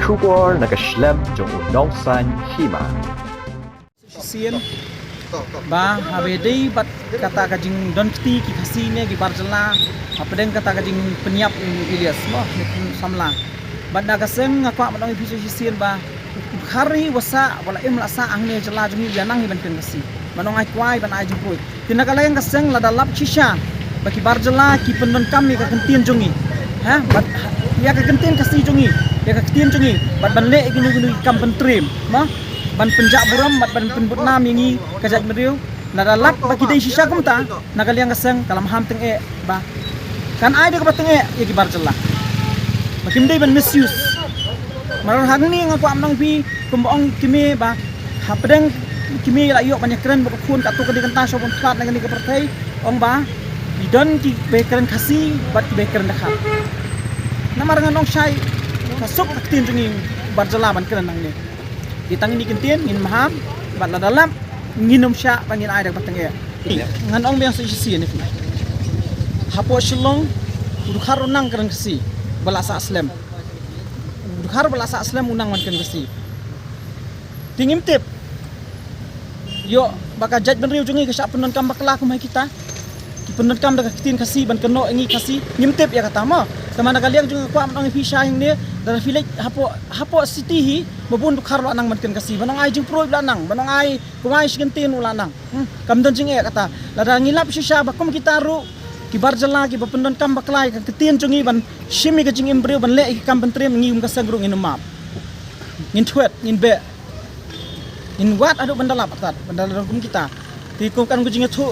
Shubor nakaslem jong unong san hima. Sien ba habedi bat kata kajing donti ki khasine ki barjala apden kata kajing penyiap Ilyas mo samla banda kaseng ngakwa manong bisu sien ba hari wasa wala imla sa angne jala jumi yanang iban ken kasi manong ai kwai ban ai jupui tinakalayang kaseng ladalap chisha baki barjala ki pendon kami ka kentien jungi ha bat ya ka kentien kasi jungi ya ka kentien jungi bat banle gini kam pentrim mo ban penjak buram bat ban penbut nam yangi kajat meriu nadalap bagi dai shisha kumta nagaliang kaseng kalam ham teng e ba kan ai de ka teng e ya ki barjala makim dai ban misuse maron hang ni ngaku amnong pi kumbaong kimi ba hapdeng kimi la yok banyak keren bakun katu ke dikenta sopon plat nang ni ke partai ong ba idon ki bekeren kasi bat ki bekeren dekat namar nganong syai masuk aktin jenging barjala ban keren nang ni ditang ini kentien ngin maham bat la dalam nginom sya pangin ai dak bateng ya nganong biang sisi ni hapo shilong dukhar nang keren kasi balasa aslam dukhar balasa aslam unang man keren kasi tingim tip yo baka jaj ben riu jungi ka sya penon kam bakla kumai kita ki penon kam dak kitin kasi ban keno ngi kasi ngimtip ya kata mo sama nagaliang jungi ko among fisha hing ni dara village hapo city hi mabun dukhar lo nang man ken kasi banang ai jing pro nang banang ai kumai sigentin ulanang kam don jing e kata lada ngilap shisha bakum kita ru ki barjala ki bapendon kam baklai ka kitin jungi ban shimi ka jing embryo ban le ki kam pentrim ngium ka sagrung in map ngin twet ngin be in wat adu bandalap atat bandalap kum kita ti kum kan gujing thu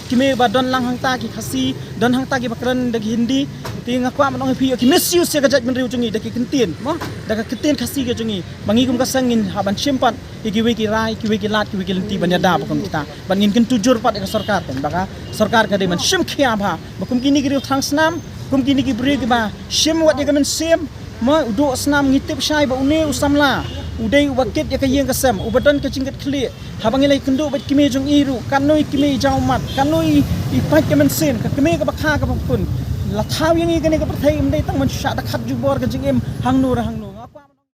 kimi badon lang hangta ki khasi don hangta ki bakran dagi hindi ti ngakwa manong phi ki misuse ka jaj menriu jungi dagi kentin mo daga kentin khasi ka jungi bangi kum ka sangin haban simpan iki wiki rai ki wiki lat ki wiki lenti banyada bakum kita bangin ken tujur pat ka sarkar kan baka sarkar ka de man sim khia ba bakum kini ki thang snam kum kini ki bri ki ba sim wat ya men sim mo udo snam ngitip syai ba une usamla udai wakit ya kayeng kasem ubadan kecingkat kli habang ilai kendu bat kimi jung iru kanoi kimi jaumat kanoi ipat kemen sen ka kimi ka bakha ka pun la thaw yang i kani ka prathai imdai tang man sha da khat jubor ka jing em hangnu